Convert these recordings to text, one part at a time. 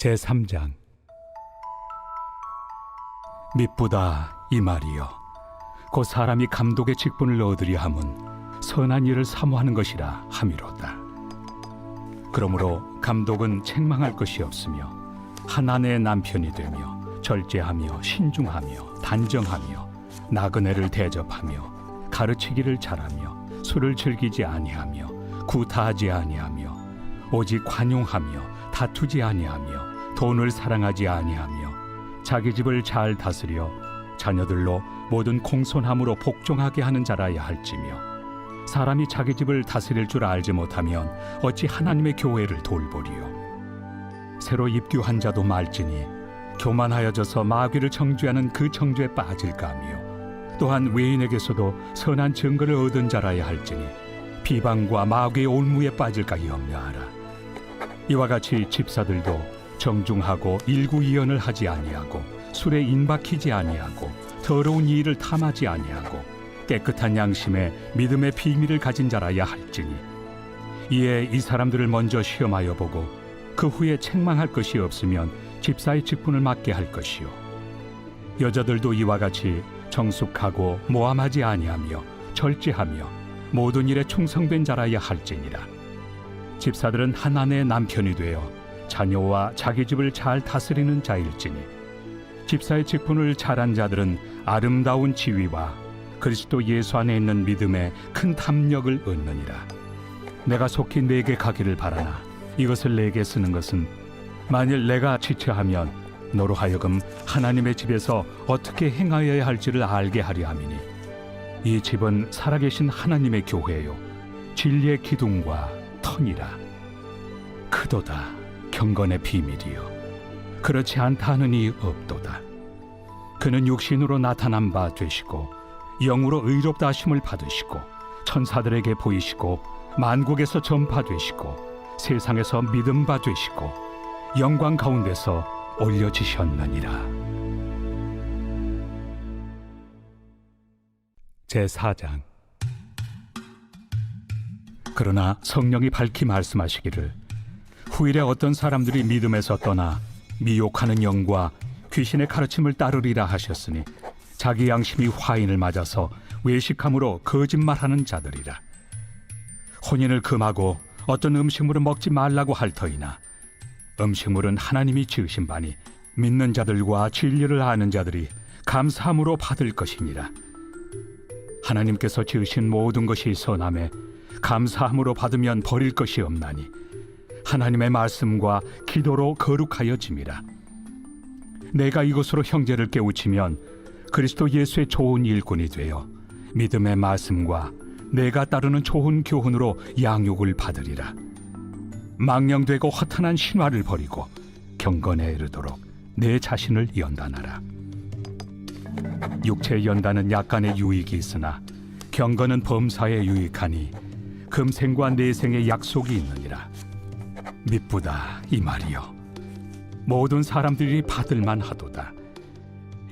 제3장. 미쁘다 이 말이여, 곧 사람이 감독의 직분을 얻으려 함은 선한 일을 사모하는 것이라 함이로다. 그러므로 감독은 책망할 것이 없으며 한 아내의 남편이 되며 절제하며 신중하며 단정하며 나그네를 대접하며 가르치기를 잘하며 술을 즐기지 아니하며 구타하지 아니하며 오직 관용하며 다투지 아니하며 돈을 사랑하지 아니하며 자기 집을 잘 다스려 자녀들로 모든 공손함으로 복종하게 하는 자라야 할지며, 사람이 자기 집을 다스릴 줄 알지 못하면 어찌 하나님의 교회를 돌보리요. 새로 입교한 자도 말지니 교만하여져서 마귀를 정죄하는 그 정죄에 빠질까 하며, 또한 외인에게서도 선한 증거를 얻은 자라야 할지니 비방과 마귀의 올무에 빠질까 염려하라. 이와 같이 집사들도 정중하고 일구이연을 하지 아니하고 술에 인박히지 아니하고 더러운 일을 탐하지 아니하고 깨끗한 양심에 믿음의 비밀을 가진 자라야 할지니, 이에 이 사람들을 먼저 시험하여 보고 그 후에 책망할 것이 없으면 집사의 직분을 맡게 할 것이요. 여자들도 이와 같이 정숙하고 모함하지 아니하며 절제하며 모든 일에 충성된 자라야 할지니라. 집사들은 한 아내의 남편이 되어 자녀와 자기 집을 잘 다스리는 자일지니, 집사의 직분을 잘한 자들은 아름다운 지위와 그리스도 예수 안에 있는 믿음에 큰 탐욕을 얻느니라. 내가 속히 내게 가기를 바라나 이것을 내게 쓰는 것은, 만일 내가 지체하면 너로 하여금 하나님의 집에서 어떻게 행하여야 할지를 알게 하려 함이니, 이 집은 살아계신 하나님의 교회요 진리의 기둥과 터니라. 크도다 경건의 비밀이요 그렇지 않다 하는 이 없도다. 그는 육신으로 나타난 바 되시고 영으로 의롭다 하심을 받으시고 천사들에게 보이시고 만국에서 전파되시고 세상에서 믿음 바 되시고 영광 가운데서 올려지셨느니라. 제4장. 그러나 성령이 밝히 말씀하시기를, 후일에 어떤 사람들이 믿음에서 떠나 미혹하는 영과 귀신의 가르침을 따르리라 하셨으니, 자기 양심이 화인을 맞아서 외식함으로 거짓말하는 자들이라. 혼인을 금하고 어떤 음식물을 먹지 말라고 할 터이나, 음식물은 하나님이 지으신 바니 믿는 자들과 진리를 아는 자들이 감사함으로 받을 것이니라. 하나님께서 지으신 모든 것이 선함에 감사함으로 받으면 버릴 것이 없나니, 하나님의 말씀과 기도로 거룩하여짐이라. 내가 이것으로 형제를 깨우치면 그리스도 예수의 좋은 일꾼이 되어 믿음의 말씀과 내가 따르는 좋은 교훈으로 양육을 받으리라. 망령되고 허탄한 신화를 버리고 경건에 이르도록 내 자신을 연단하라. 육체의 연단은 약간의 유익이 있으나 경건은 범사에 유익하니 금생과 내생의 약속이 있느니라. 미쁘다 이 말이여, 모든 사람들이 받을만 하도다.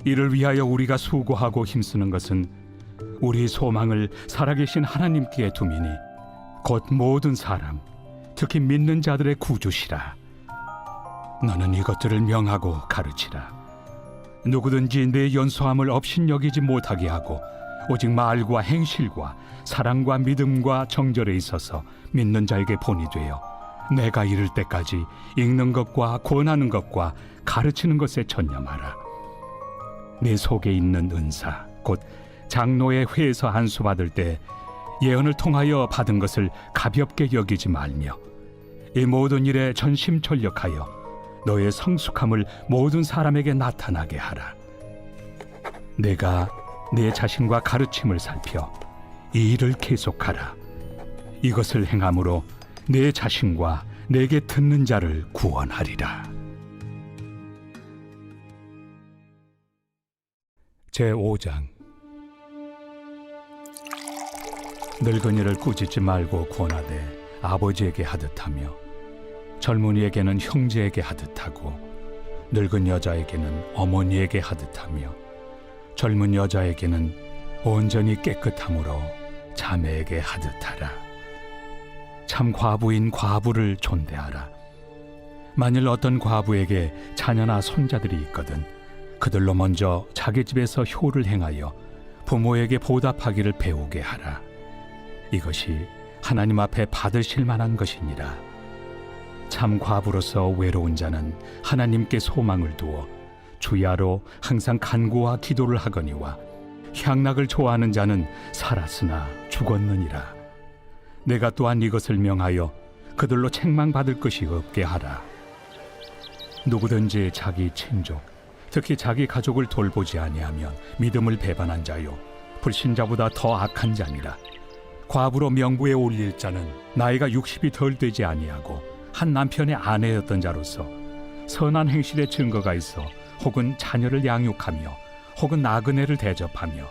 이를 위하여 우리가 수고하고 힘쓰는 것은 우리 소망을 살아계신 하나님께 두미니, 곧 모든 사람, 특히 믿는 자들의 구주시라. 너는 이것들을 명하고 가르치라. 누구든지 내 연소함을 업신여기지 못하게 하고 오직 말과 행실과 사랑과 믿음과 정절에 있어서 믿는 자에게 본이 되어 내가 이를 때까지 읽는 것과 권하는 것과 가르치는 것에 전념하라. 내 속에 있는 은사, 곧 장로의 회에서 안수받을 때 예언을 통하여 받은 것을 가볍게 여기지 말며, 이 모든 일에 전심전력하여 너의 성숙함을 모든 사람에게 나타나게 하라. 내가 내 자신과 가르침을 살펴 이 일을 계속하라. 이것을 행함으로 내 자신과 내게 듣는 자를 구원하리라. 제5장. 늙은이를 꾸짖지 말고 권하되 아버지에게 하듯하며, 젊은이에게는 형제에게 하듯하고 늙은 여자에게는 어머니에게 하듯하며, 젊은 여자에게는 온전히 깨끗함으로 자매에게 하듯하라. 참 과부인 과부를 존대하라. 만일 어떤 과부에게 자녀나 손자들이 있거든 그들로 먼저 자기 집에서 효를 행하여 부모에게 보답하기를 배우게 하라. 이것이 하나님 앞에 받으실 만한 것이니라. 참 과부로서 외로운 자는 하나님께 소망을 두어 주야로 항상 간구와 기도를 하거니와 향락을 좋아하는 자는 살았으나 죽었느니라. 내가 또한 이것을 명하여 그들로 책망받을 것이 없게 하라. 누구든지 자기 친족, 특히 자기 가족을 돌보지 아니하면 믿음을 배반한 자요 불신자보다 더 악한 자니라. 과부로 명부에 올릴 자는 나이가 60이 덜 되지 아니하고 한 남편의 아내였던 자로서 선한 행실의 증거가 있어 혹은 자녀를 양육하며 혹은 나그네를 대접하며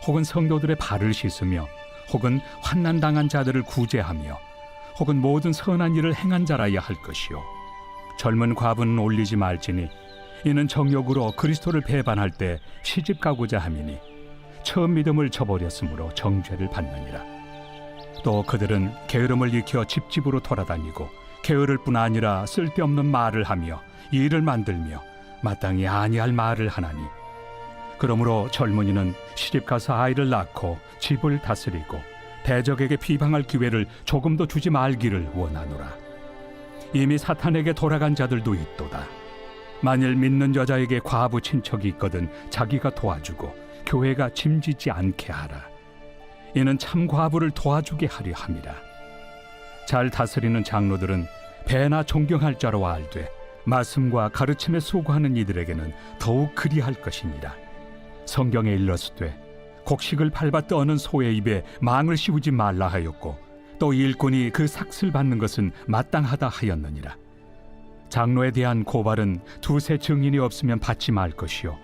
혹은 성도들의 발을 씻으며 혹은 환난당한 자들을 구제하며 혹은 모든 선한 일을 행한 자라야 할 것이요 젊은 과부는 올리지 말지니 이는 정욕으로 그리스도를 배반할 때 시집 가고자 함이니 처음 믿음을 저버렸으므로 정죄를 받느니라. 또 그들은 게으름을 익혀 집집으로 돌아다니고 게으를 뿐 아니라 쓸데없는 말을 하며 일을 만들며 마땅히 아니할 말을 하나니 그러므로 젊은이는 시집가서 아이를 낳고 집을 다스리고 대적에게 비방할 기회를 조금도 주지 말기를 원하노라. 이미 사탄에게 돌아간 자들도 있도다. 만일 믿는 여자에게 과부 친척이 있거든 자기가 도와주고 교회가 짐짓지 않게 하라. 이는 참 과부를 도와주게 하려 함이라. 잘 다스리는 장로들은 배나 존경할 자로 알되 말씀과 가르침에 수고하는 이들에게는 더욱 그리할 것이니라. 성경에 일렀으되 곡식을 밟아 떠는 소의 입에 망을 씌우지 말라 하였고 또 일꾼이 그 삭슬 받는 것은 마땅하다 하였느니라. 장로에 대한 고발은 두세 증인이 없으면 받지 말 것이요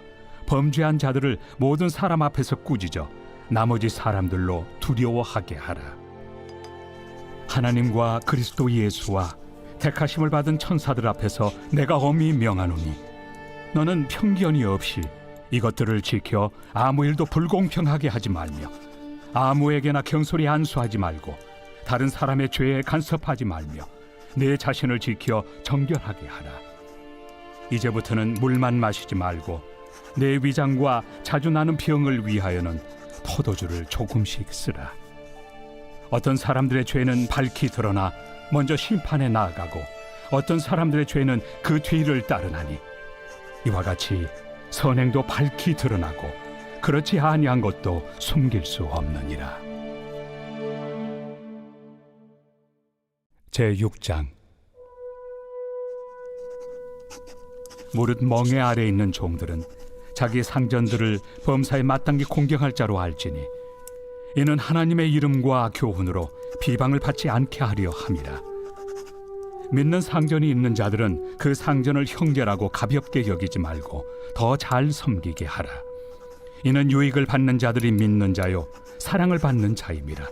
범죄한 자들을 모든 사람 앞에서 꾸짖어 나머지 사람들로 두려워하게 하라. 하나님과 그리스도 예수와 택하심을 받은 천사들 앞에서 내가 엄히 명하노니 너는 편견이 없이 이것들을 지켜 아무 일도 불공평하게 하지 말며 아무에게나 경솔히 안수하지 말고 다른 사람의 죄에 간섭하지 말며 내 자신을 지켜 정결하게 하라. 이제부터는 물만 마시지 말고 내 위장과 자주 나는 병을 위하여는 포도주를 조금씩 쓰라. 어떤 사람들의 죄는 밝히 드러나 먼저 심판에 나아가고 어떤 사람들의 죄는 그 뒤를 따르나니 이와 같이 선행도 밝히 드러나고 그렇지 아니한 것도 숨길 수 없느니라. 제6장. 무릇 멍에 아래 있는 종들은 자기 상전들을 범사에 마땅히 공경할 자로 알지니 이는 하나님의 이름과 교훈으로 비방을 받지 않게 하려 함이라. 믿는 상전이 있는 자들은 그 상전을 형제라고 가볍게 여기지 말고 더 잘 섬기게 하라. 이는 유익을 받는 자들이 믿는 자요 사랑을 받는 자임이라.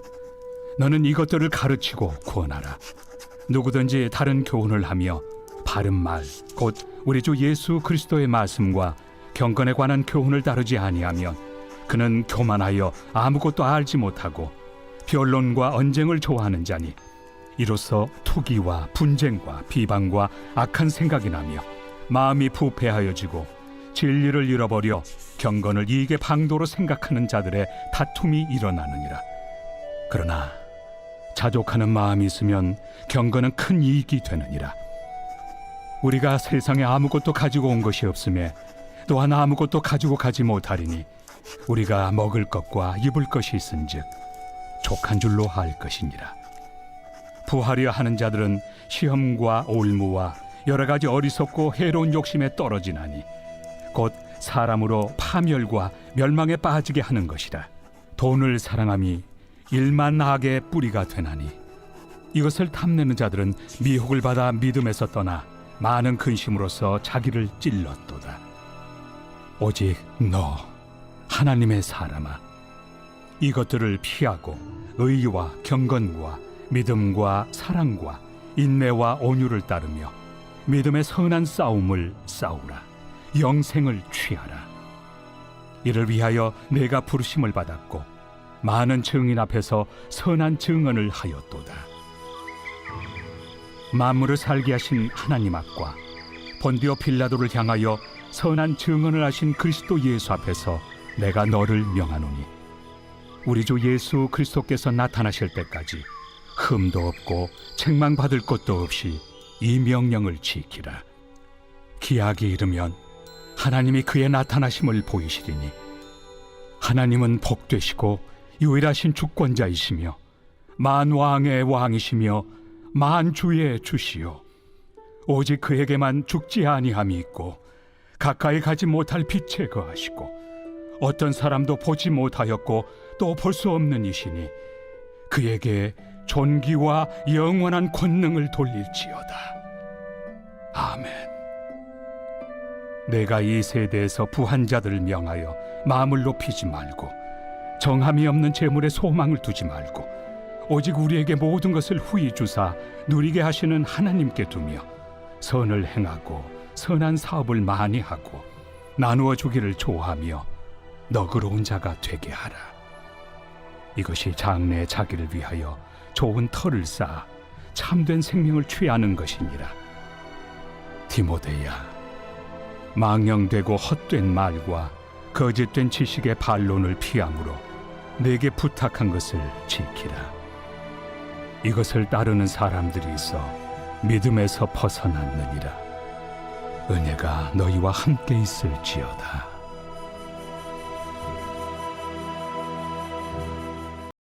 너는 이것들을 가르치고 구원하라. 누구든지 다른 교훈을 하며 바른 말 곧 우리 주 예수 그리스도의 말씀과 경건에 관한 교훈을 따르지 아니하면 그는 교만하여 아무것도 알지 못하고 변론과 언쟁을 좋아하는 자니 이로써 투기와 분쟁과 비방과 악한 생각이 나며 마음이 부패하여지고 진리를 잃어버려 경건을 이익의 방도로 생각하는 자들의 다툼이 일어나느니라. 그러나 자족하는 마음이 있으면 경건은 큰 이익이 되느니라. 우리가 세상에 아무것도 가지고 온 것이 없음에 또한 아무것도 가지고 가지 못하리니 우리가 먹을 것과 입을 것이 있은즉 족한 줄로 알 것이니라. 부하려 하는 자들은 시험과 올무와 여러 가지 어리석고 해로운 욕심에 떨어지나니 곧 사람으로 파멸과 멸망에 빠지게 하는 것이라. 돈을 사랑함이 일만 악의 뿌리가 되나니 이것을 탐내는 자들은 미혹을 받아 믿음에서 떠나 많은 근심으로써 자기를 찔렀도다. 오직 너 하나님의 사람아, 이것들을 피하고 의와 경건과 믿음과 사랑과 인내와 온유를 따르며 믿음의 선한 싸움을 싸우라. 영생을 취하라. 이를 위하여 내가 부르심을 받았고 많은 증인 앞에서 선한 증언을 하였도다. 만물을 살게 하신 하나님 앞과 본디오 빌라도를 향하여 선한 증언을 하신 그리스도 예수 앞에서 내가 너를 명하노니 우리 주 예수 그리스도께서 나타나실 때까지 흠도 없고 책망받을 것도 없이 이 명령을 지키라. 기약이 이르면 하나님이 그의 나타나심을 보이시리니 하나님은 복되시고 유일하신 주권자이시며 만왕의 왕이시며 만주의 주시요 오직 그에게만 죽지 아니함이 있고 가까이 가지 못할 빛에 거하시고 어떤 사람도 보지 못하였고 또 볼 수 없는 이시니 그에게 존귀와 영원한 권능을 돌릴지어다. 아멘. 내가 이 세대에서 부한 자들을 명하여 마음을 높이지 말고 정함이 없는 재물에 소망을 두지 말고 오직 우리에게 모든 것을 후히 주사 누리게 하시는 하나님께 두며 선을 행하고 선한 사업을 많이 하고 나누어 주기를 좋아하며 너그러운 자가 되게 하라. 이것이 장래의 자기를 위하여 좋은 터를 쌓아 참된 생명을 취하는 것이니라. 디모데야, 망령되고 헛된 말과 거짓된 지식의 반론을 피함으로 내게 부탁한 것을 지키라. 이것을 따르는 사람들이 있어 믿음에서 벗어났느니라. 은혜가 너희와 함께 있을지어다.